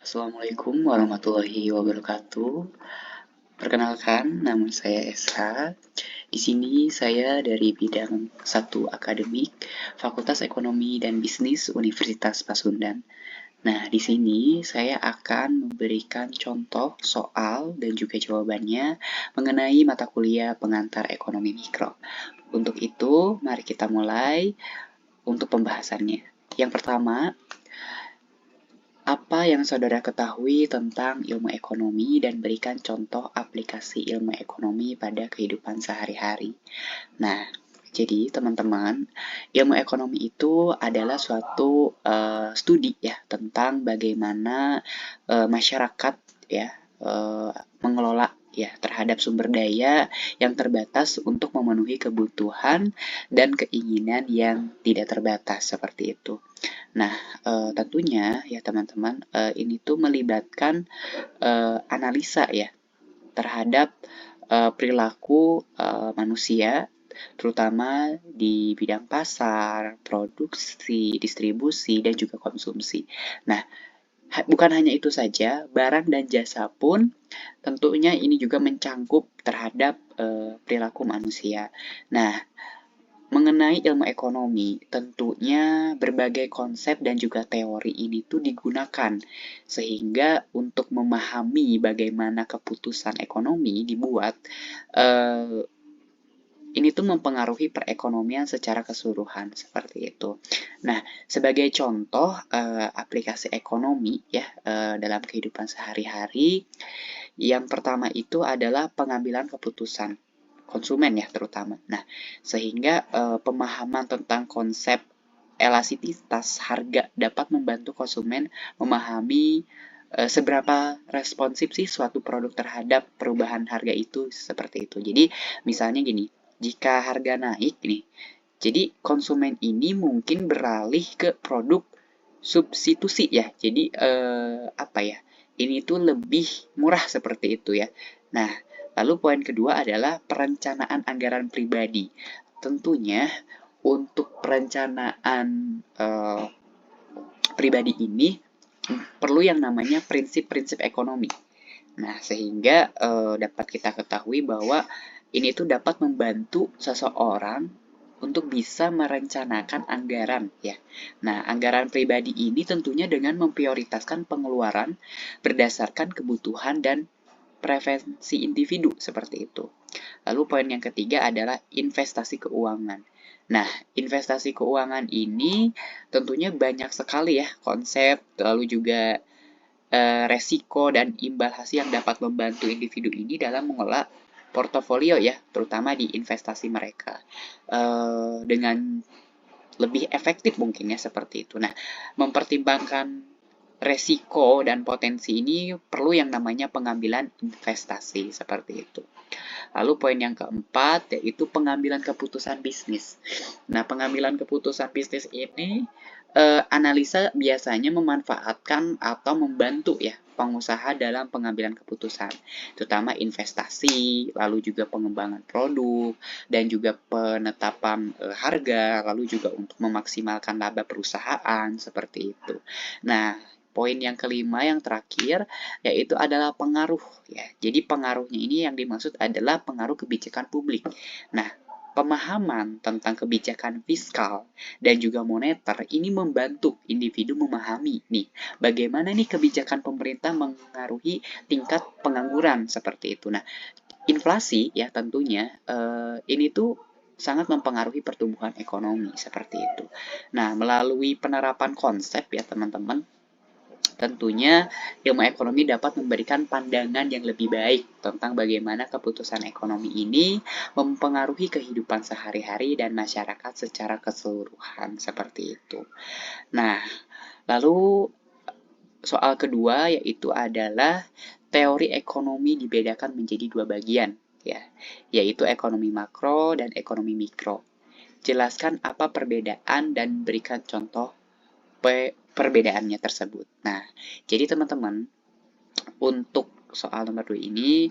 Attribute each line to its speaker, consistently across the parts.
Speaker 1: Assalamualaikum warahmatullahi wabarakatuh. Perkenalkan, nama saya Esa. Di sini saya dari bidang satu akademik, Fakultas Ekonomi dan Bisnis Universitas Pasundan. Nah, di sini saya akan memberikan contoh soal dan juga jawabannya mengenai mata kuliah pengantar ekonomi mikro. Untuk itu, mari kita mulai untuk pembahasannya. Yang pertama, apa yang saudara ketahui tentang ilmu ekonomi dan berikan contoh aplikasi ilmu ekonomi pada kehidupan sehari-hari? Nah, jadi teman-teman, ilmu ekonomi itu adalah suatu studi ya tentang bagaimana masyarakat ya mengelola ya terhadap sumber daya yang terbatas untuk memenuhi kebutuhan dan keinginan yang tidak terbatas seperti itu. Nah, tentunya ya teman-teman, ini tuh melibatkan analisa ya terhadap perilaku manusia, terutama di bidang pasar, produksi, distribusi, dan juga konsumsi. Nah, bukan hanya itu saja, barang dan jasa pun tentunya ini juga mencangkup terhadap perilaku manusia. Nah, mengenai ilmu ekonomi, tentunya berbagai konsep dan juga teori ini tuh digunakan sehingga untuk memahami bagaimana keputusan ekonomi dibuat, eh, ini tuh mempengaruhi perekonomian secara keseluruhan seperti itu. Nah, sebagai contoh aplikasi ekonomi ya dalam kehidupan sehari-hari, yang pertama itu adalah pengambilan keputusan konsumen ya terutama. Nah, sehingga pemahaman tentang konsep elastisitas harga dapat membantu konsumen memahami seberapa responsif sih suatu produk terhadap perubahan harga itu seperti itu. Jadi, misalnya gini, jika harga naik nih, jadi konsumen ini mungkin beralih ke produk substitusi ya. Jadi apa ya? Ini tuh lebih murah seperti itu ya. Nah, lalu poin kedua adalah perencanaan anggaran pribadi. Tentunya untuk perencanaan pribadi ini perlu yang namanya prinsip-prinsip ekonomi. Nah, sehingga dapat kita ketahui bahwa ini tuh dapat membantu seseorang untuk bisa merencanakan anggaran ya. Nah, anggaran pribadi ini tentunya dengan memprioritaskan pengeluaran berdasarkan kebutuhan dan preferensi individu seperti itu. Lalu poin yang ketiga adalah investasi keuangan. Nah, investasi keuangan ini tentunya banyak sekali ya konsep, lalu juga resiko dan imbal hasil yang dapat membantu individu ini dalam mengelola portofolio ya, terutama di investasi mereka dengan lebih efektif mungkin ya seperti itu. Nah, mempertimbangkan resiko dan potensi ini perlu yang namanya pengambilan investasi seperti itu. Lalu poin yang keempat yaitu pengambilan keputusan bisnis. Nah, pengambilan keputusan bisnis ini analisa biasanya memanfaatkan atau membantu ya pengusaha dalam pengambilan keputusan, terutama investasi, lalu juga pengembangan produk, dan juga penetapan harga, lalu juga untuk memaksimalkan laba perusahaan seperti itu. Nah, poin yang kelima yang terakhir yaitu adalah pengaruh ya. Jadi pengaruhnya ini yang dimaksud adalah pengaruh kebijakan publik. Nah, pemahaman tentang kebijakan fiskal dan juga moneter ini membantu individu memahami nih bagaimana nih kebijakan pemerintah mengaruhi tingkat pengangguran seperti itu. Nah, inflasi ya tentunya ini tuh sangat mempengaruhi pertumbuhan ekonomi seperti itu. Nah, melalui penerapan konsep ya teman-teman, tentunya ilmu ekonomi dapat memberikan pandangan yang lebih baik tentang bagaimana keputusan ekonomi ini mempengaruhi kehidupan sehari-hari dan masyarakat secara keseluruhan seperti itu. Nah, lalu soal kedua yaitu adalah teori ekonomi dibedakan menjadi dua bagian ya, yaitu ekonomi makro dan ekonomi mikro. Jelaskan apa perbedaan dan berikan contoh perbedaannya tersebut. Nah, jadi teman-teman, untuk soal nomor 2 ini,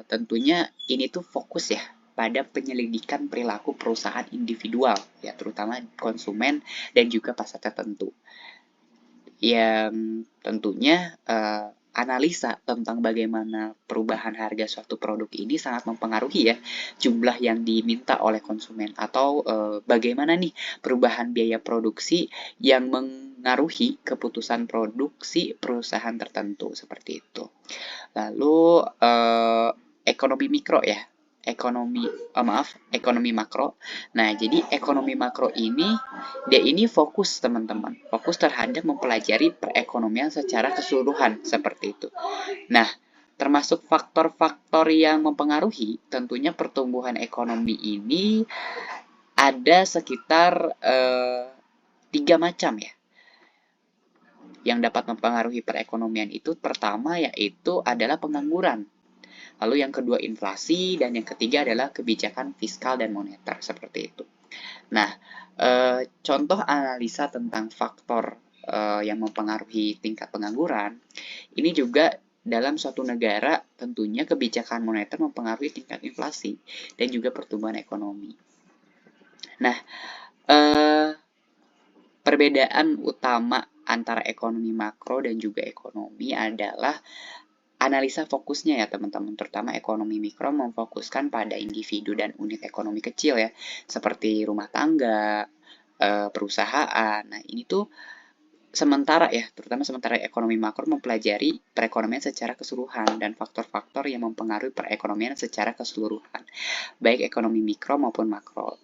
Speaker 1: tentunya ini tuh fokus ya pada penyelidikan perilaku perusahaan individual, ya terutama konsumen dan juga pasar tertentu. yang tentunya analisa tentang bagaimana perubahan harga suatu produk ini sangat mempengaruhi ya jumlah yang diminta oleh konsumen atau bagaimana nih perubahan biaya produksi yang mengaruhi keputusan produksi perusahaan tertentu seperti itu. Lalu ekonomi mikro ya. Ekonomi makro. Nah, jadi ekonomi makro ini dia ini fokus teman-teman, fokus terhadap mempelajari perekonomian secara keseluruhan seperti itu. Nah, termasuk faktor-faktor yang mempengaruhi tentunya pertumbuhan ekonomi ini ada sekitar 3 macam ya yang dapat mempengaruhi perekonomian itu. Pertama yaitu adalah pengangguran. Lalu yang kedua inflasi, dan yang ketiga adalah kebijakan fiskal dan moneter, seperti itu. Nah, contoh analisa tentang faktor yang mempengaruhi tingkat pengangguran, ini juga dalam suatu negara tentunya kebijakan moneter mempengaruhi tingkat inflasi dan juga pertumbuhan ekonomi. Nah, perbedaan utama antara ekonomi makro dan juga ekonomi adalah analisa fokusnya ya teman-teman, terutama ekonomi mikro memfokuskan pada individu dan unit ekonomi kecil ya, seperti rumah tangga, perusahaan. Nah, ini tuh sementara ya, terutama sementara ekonomi makro mempelajari perekonomian secara keseluruhan dan faktor-faktor yang mempengaruhi perekonomian secara keseluruhan, baik ekonomi mikro maupun makro.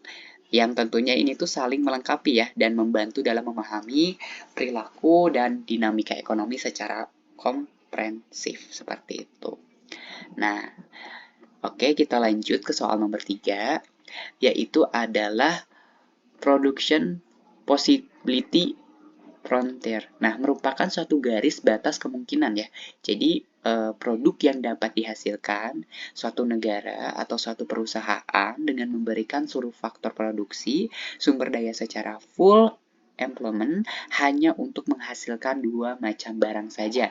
Speaker 1: Yang tentunya ini tuh saling melengkapi ya dan membantu dalam memahami perilaku dan dinamika ekonomi secara komprehensif seperti itu. Nah, oke, kita lanjut ke soal nomor 3, yaitu adalah production possibility frontier. Nah, merupakan suatu garis batas kemungkinan ya. Jadi, produk yang dapat dihasilkan suatu negara atau suatu perusahaan dengan memberikan seluruh faktor produksi, sumber daya secara full employment hanya untuk menghasilkan 2 macam barang saja.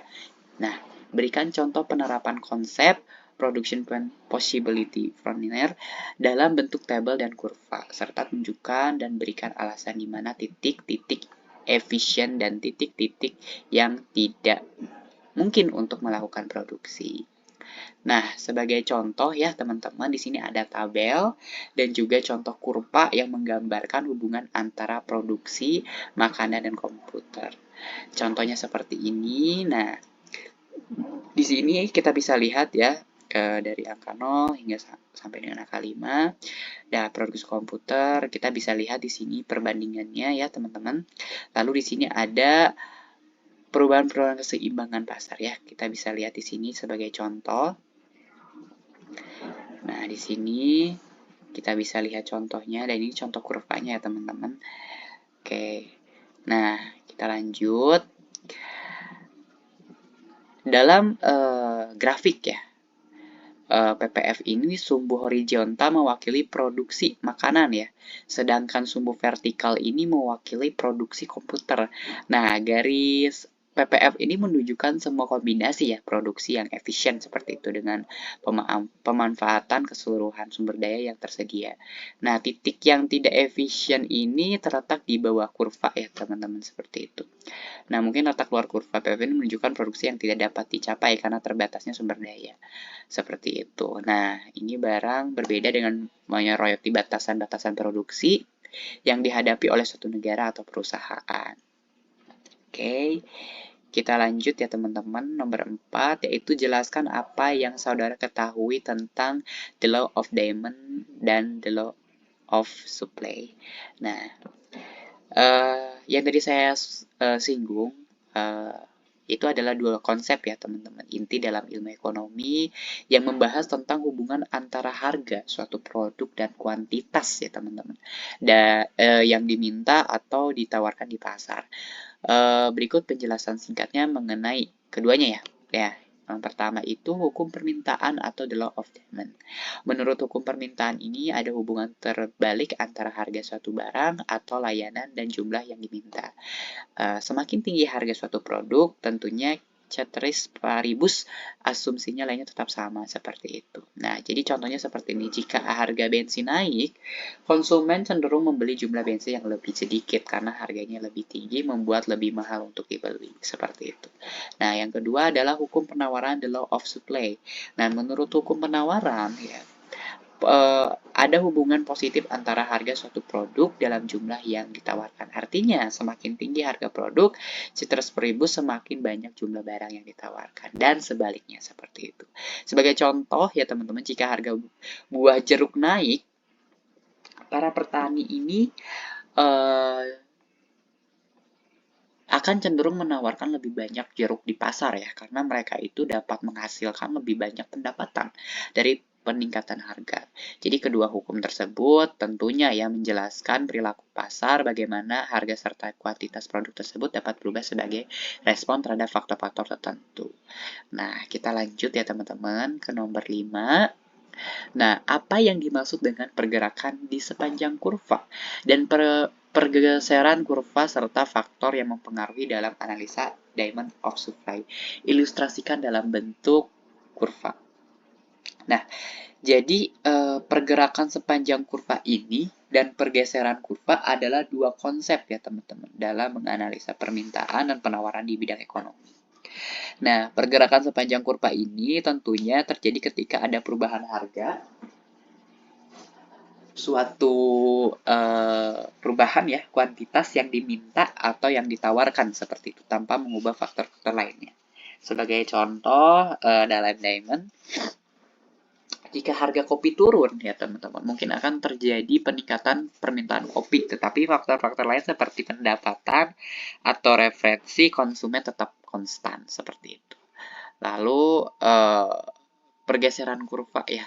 Speaker 1: Nah, berikan contoh penerapan konsep production possibility frontier dalam bentuk tabel dan kurva, serta tunjukkan dan berikan alasan di mana titik-titik efisien dan titik-titik yang tidak mungkin untuk melakukan produksi. Nah, sebagai contoh ya teman-teman, di sini ada tabel dan juga contoh kurva yang menggambarkan hubungan antara produksi, makanan, dan komputer. Contohnya seperti ini. Nah, di sini kita bisa lihat ya, dari angka 0 hingga sampai dengan angka 5. Dan produksi komputer, kita bisa lihat di sini perbandingannya ya teman-teman. Lalu di sini ada perubahan-perubahan keseimbangan pasar ya. Kita bisa lihat di sini sebagai contoh. Nah, di sini kita bisa lihat contohnya, dan ini contoh kurvanya ya teman-teman. Oke. Nah, kita lanjut. Dalam grafik ya, PPF ini sumbu horizontal mewakili produksi makanan ya, sedangkan sumbu vertikal ini mewakili produksi komputer. Nah, garis PPF ini menunjukkan semua kombinasi ya produksi yang efisien seperti itu dengan pemanfaatan keseluruhan sumber daya yang tersedia. Nah, titik yang tidak efisien ini terletak di bawah kurva ya teman-teman, seperti itu. Nah, mungkin letak luar kurva PPF ini menunjukkan produksi yang tidak dapat dicapai karena terbatasnya sumber daya. Seperti itu. Nah, ini barang berbeda dengan royalti batasan-batasan produksi yang dihadapi oleh suatu negara atau perusahaan. Oke, kita lanjut ya teman-teman. Nomor 4, yaitu jelaskan apa yang saudara ketahui tentang the law of demand dan the law of supply. Nah, yang tadi saya singgung, itu adalah 2 konsep ya teman-teman, inti dalam ilmu ekonomi yang membahas tentang hubungan antara harga suatu produk dan kuantitas ya teman-teman, yang diminta atau ditawarkan di pasar. Berikut penjelasan singkatnya mengenai keduanya ya. Ya, yang pertama itu hukum permintaan atau the law of demand. Menurut hukum permintaan ini ada hubungan terbalik antara harga suatu barang atau layanan dan jumlah yang diminta. Semakin tinggi harga suatu produk, tentunya ceteris paribus, asumsinya lainnya tetap sama seperti itu. Nah, jadi contohnya seperti ini. Jika harga bensin naik, konsumen cenderung membeli jumlah bensin yang lebih sedikit karena harganya lebih tinggi, membuat lebih mahal untuk dibeli. Seperti itu. Nah, yang kedua adalah hukum penawaran, the law of supply. Nah, menurut hukum penawaran, ya, ada hubungan positif antara harga suatu produk dalam jumlah yang ditawarkan. Artinya, semakin tinggi harga produk, ceteris paribus semakin banyak jumlah barang yang ditawarkan. Dan sebaliknya seperti itu. Sebagai contoh ya teman-teman, jika harga buah jeruk naik, para petani ini eh, akan cenderung menawarkan lebih banyak jeruk di pasar ya, karena mereka itu dapat menghasilkan lebih banyak pendapatan dari peningkatan harga. Jadi kedua hukum tersebut tentunya ya menjelaskan perilaku pasar, bagaimana harga serta kuantitas produk tersebut dapat berubah sebagai respon terhadap faktor-faktor tertentu. Nah, kita lanjut ya teman-teman ke nomor 5. Nah, apa yang dimaksud dengan pergerakan di sepanjang kurva dan pergeseran kurva serta faktor yang mempengaruhi dalam analisa diamond of supply? Ilustrasikan dalam bentuk kurva. Nah, jadi pergerakan sepanjang kurva ini dan pergeseran kurva adalah dua konsep ya teman-teman dalam menganalisa permintaan dan penawaran di bidang ekonomi. Nah, pergerakan sepanjang kurva ini tentunya terjadi ketika ada perubahan harga suatu perubahan ya kuantitas yang diminta atau yang ditawarkan seperti itu tanpa mengubah faktor-faktor lainnya. Sebagai contoh dalam diamond, jika harga kopi turun ya teman-teman, mungkin akan terjadi peningkatan permintaan kopi, tetapi faktor-faktor lain seperti pendapatan atau referensi konsumen tetap konstan seperti itu. Lalu pergeseran kurva ya,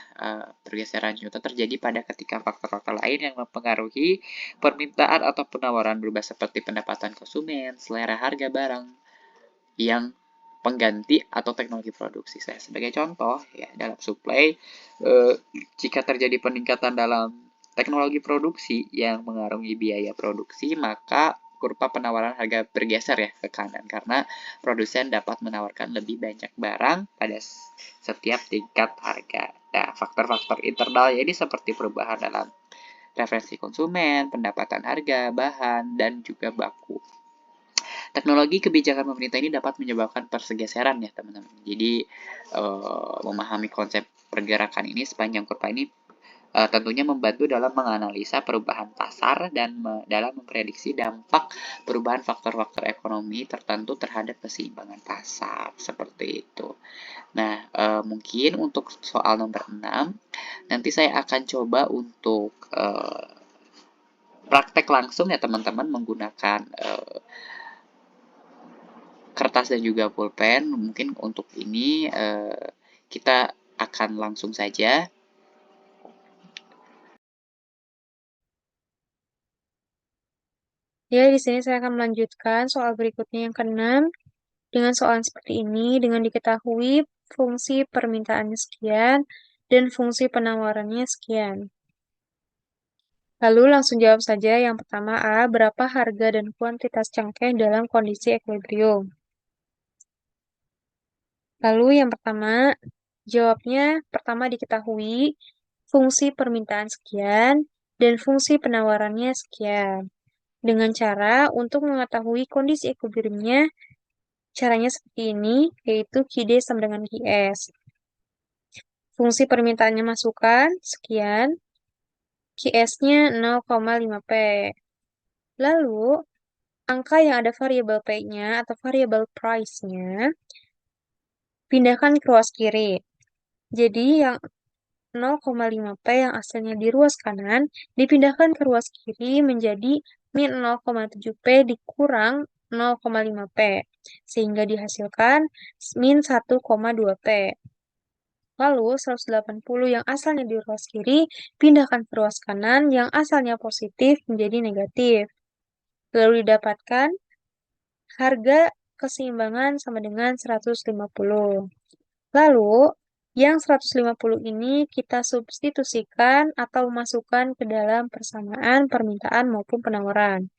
Speaker 1: pergeseran juga terjadi pada ketika faktor-faktor lain yang mempengaruhi permintaan atau penawaran berubah seperti pendapatan konsumen, selera harga barang yang pengganti atau teknologi produksi. Saya sebagai contoh ya dalam supply, jika terjadi peningkatan dalam teknologi produksi yang mengaruhi biaya produksi, maka kurva penawaran harga bergeser ya ke kanan karena produsen dapat menawarkan lebih banyak barang pada setiap tingkat harga. Nah, faktor-faktor internal ini seperti perubahan dalam referensi konsumen, pendapatan harga, bahan, dan juga baku. Teknologi kebijakan pemerintah ini dapat menyebabkan pergeseran ya teman-teman. Jadi memahami konsep pergerakan ini sepanjang kurva ini tentunya membantu dalam menganalisa perubahan pasar dan dalam memprediksi dampak perubahan faktor-faktor ekonomi tertentu terhadap keseimbangan pasar, seperti itu. Nah, mungkin untuk soal nomor 6, nanti saya akan coba untuk praktek langsung ya teman-teman menggunakan kertas dan juga pulpen. Mungkin untuk ini kita akan langsung saja.
Speaker 2: Ya, di sini saya akan melanjutkan soal berikutnya yang keenam dengan soalan seperti ini dengan diketahui fungsi permintaannya sekian dan fungsi penawarannya sekian. Lalu langsung jawab saja yang pertama A, berapa harga dan kuantitas cengkeh dalam kondisi equilibrium. Lalu yang pertama, jawabnya pertama diketahui fungsi permintaan sekian dan fungsi penawarannya sekian. Dengan cara untuk mengetahui kondisi equilibriumnya, caranya seperti ini, yaitu QD sama dengan QS. Fungsi permintaannya masukkan, sekian. QS-nya 0,5P. Lalu, angka yang ada variabel P-nya atau variabel price-nya, pindahkan ke ruas kiri. Jadi, yang 0,5P yang asalnya di ruas kanan, dipindahkan ke ruas kiri menjadi min 0,7P dikurang 0,5P. Sehingga dihasilkan min 1,2P. Lalu 180 yang asalnya di ruas kiri, pindahkan ke ruas kanan yang asalnya positif menjadi negatif. Lalu didapatkan harga keseimbangan sama dengan 150. Lalu, yang 150 ini kita substitusikan atau masukkan ke dalam persamaan permintaan maupun penawaran.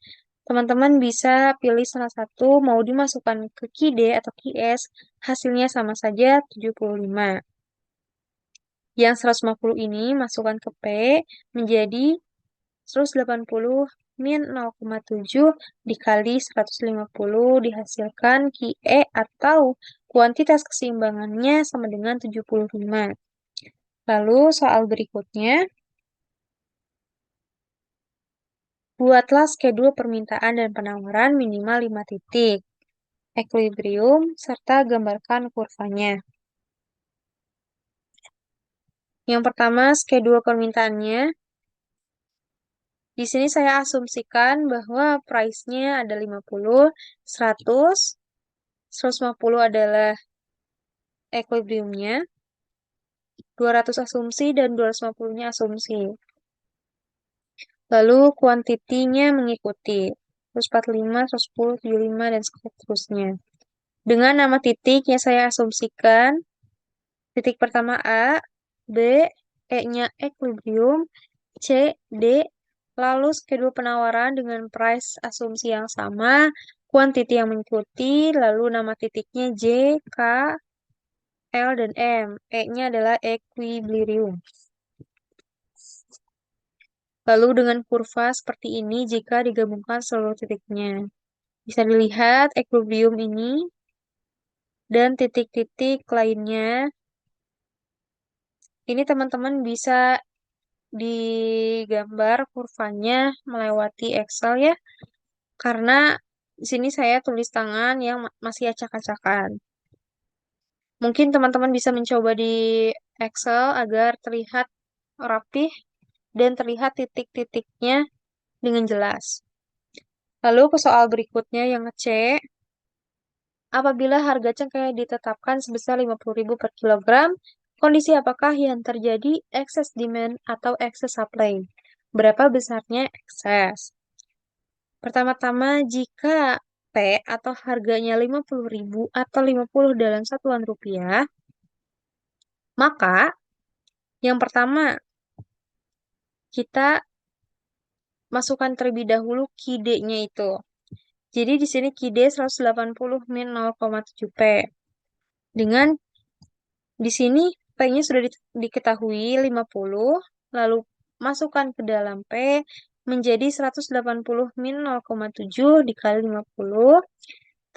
Speaker 2: teman-teman bisa pilih salah satu mau dimasukkan ke KID atau QS, hasilnya sama saja 75. Yang 150 ini masukkan ke P menjadi 180 min 0,7 dikali 150 dihasilkan QE atau kuantitas keseimbangannya sama dengan 75. Lalu soal berikutnya, buatlah skedul permintaan dan penawaran minimal 5 titik, equilibrium, serta gambarkan kurvanya. Yang pertama, skedul permintaannya. Di sini saya asumsikan bahwa price-nya ada 50, 100, 150 adalah equilibrium-nya, 200 asumsi, dan 250-nya asumsi. Lalu kuantitinya mengikuti 145, 110, 75, dan seterusnya. Dengan nama titik yang saya asumsikan, titik pertama A, B, E-nya equilibrium, C, D, lalu skedul penawaran dengan price asumsi yang sama, kuantiti yang mengikuti, lalu nama titiknya J, K, L, dan M. E-nya adalah equilibrium. Lalu dengan kurva seperti ini jika digabungkan seluruh titiknya. Bisa dilihat equilibrium ini dan titik-titik lainnya. Ini teman-teman bisa digambar kurvanya melewati Excel ya. Karena di sini saya tulis tangan yang masih acak-acakan. Mungkin teman-teman bisa mencoba di Excel agar terlihat rapih dan terlihat titik-titiknya dengan jelas. Lalu ke soal berikutnya yang C. Apabila harga cengkeh ditetapkan sebesar 50.000 per kilogram, kondisi apakah yang terjadi excess demand atau excess supply? Berapa besarnya excess? Pertama-tama, jika P atau harganya 50.000 atau 50 dalam satuan rupiah, maka yang pertama kita masukkan terlebih dahulu KID-nya itu. Jadi di sini KID 180 min 0,7 P. Dengan di sini P-nya sudah diketahui 50, lalu masukkan ke dalam P menjadi 180 min 0,7 dikali 50,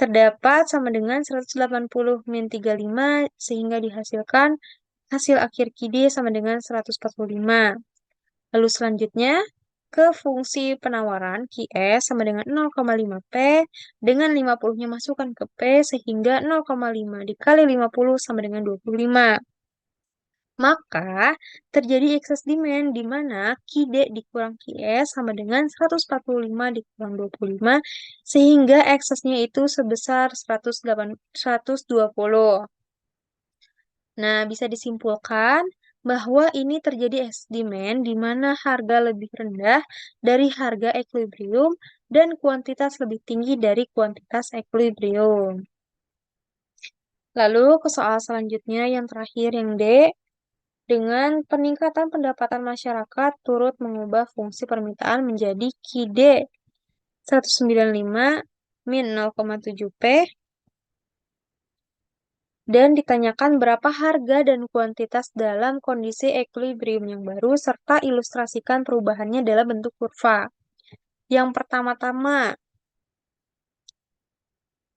Speaker 2: terdapat sama dengan 180 min 35, sehingga dihasilkan hasil akhir KID sama dengan 145. Lalu selanjutnya, ke fungsi penawaran QS sama dengan 0,5P, dengan 50-nya masukkan ke P, sehingga 0,5 dikali 50 sama dengan 25. Maka, terjadi excess demand di mana QD dikurang QS sama dengan 145 dikurang 25, sehingga excessnya itu sebesar 120. Nah, bisa disimpulkan bahwa ini terjadi excess demand di mana harga lebih rendah dari harga equilibrium dan kuantitas lebih tinggi dari kuantitas equilibrium. Lalu ke soal selanjutnya yang terakhir yang D, dengan peningkatan pendapatan masyarakat turut mengubah fungsi permintaan menjadi QD 195 min 0,7P dan ditanyakan berapa harga dan kuantitas dalam kondisi equilibrium yang baru serta ilustrasikan perubahannya dalam bentuk kurva. Yang pertama-tama,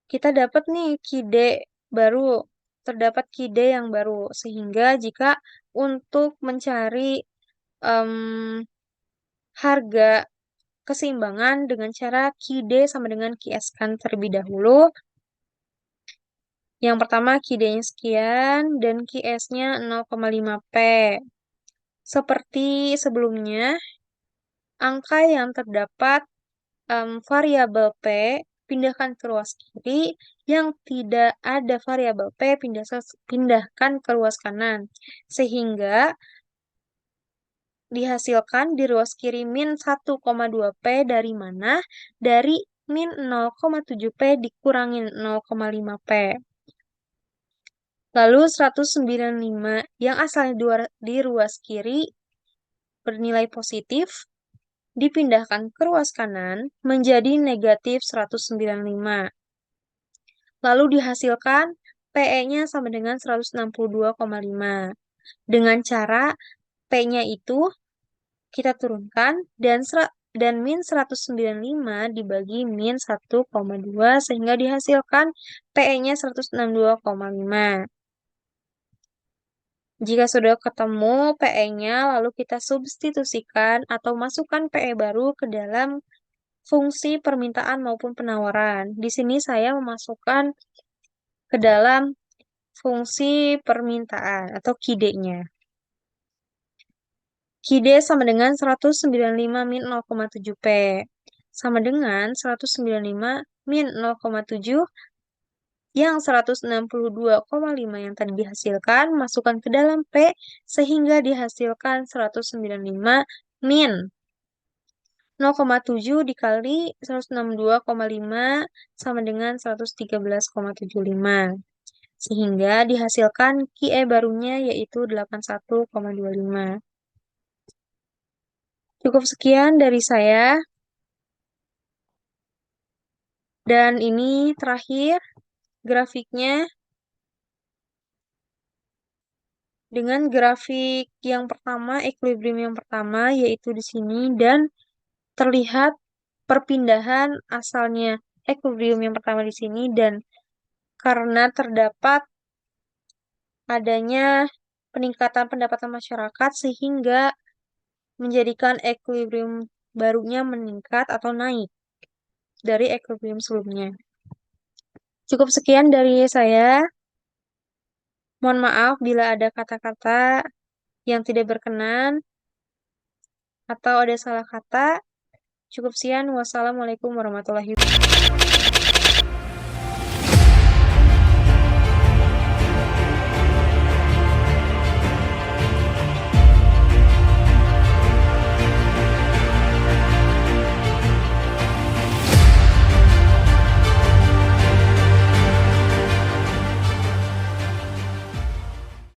Speaker 2: kita dapat nih KID baru, terdapat KID yang baru, sehingga jika untuk mencari harga keseimbangan dengan cara QD sama dengan QS kan terlebih dahulu. Yang pertama QD-nya sekian dan QS-nya 0,5P. Seperti sebelumnya, angka yang terdapat variabel P pindahkan ke ruas kiri, yang tidak ada variabel P pindahkan ke ruas kanan. Sehingga dihasilkan di ruas kiri min 1,2P dari mana? Dari min 0,7P dikurangin 0,5P. Lalu 195 yang asalnya di ruas kiri bernilai positif dipindahkan ke ruas kanan menjadi negatif 195. Lalu dihasilkan PE-nya sama dengan 162,5. Dengan cara P-nya itu kita turunkan dan min 195 dibagi min 1,2 sehingga dihasilkan PE-nya 162,5. Jika sudah ketemu PE-nya, lalu kita substitusikan atau masukkan PE baru ke dalam fungsi permintaan maupun penawaran. Di sini saya memasukkan ke dalam fungsi permintaan atau KID-nya. KID sama dengan 195 min 0,7 P. Sama dengan 195 min 0,7 yang 162,5 yang tadi dihasilkan, masukkan ke dalam P sehingga dihasilkan 195 min 0,7 dikali 162,5 sama dengan 113,75. Sehingga dihasilkan QE barunya yaitu 81,25. Cukup sekian dari saya. Dan ini terakhir grafiknya dengan grafik yang pertama, equilibrium yang pertama yaitu di sini dan terlihat perpindahan asalnya equilibrium yang pertama di sini dan karena terdapat adanya peningkatan pendapatan masyarakat sehingga menjadikan equilibrium barunya meningkat atau naik dari equilibrium sebelumnya. Cukup sekian dari saya. Mohon maaf bila ada kata-kata yang tidak berkenan atau ada salah kata. Cukup sekian. Wassalamualaikum warahmatullahi wabarakatuh.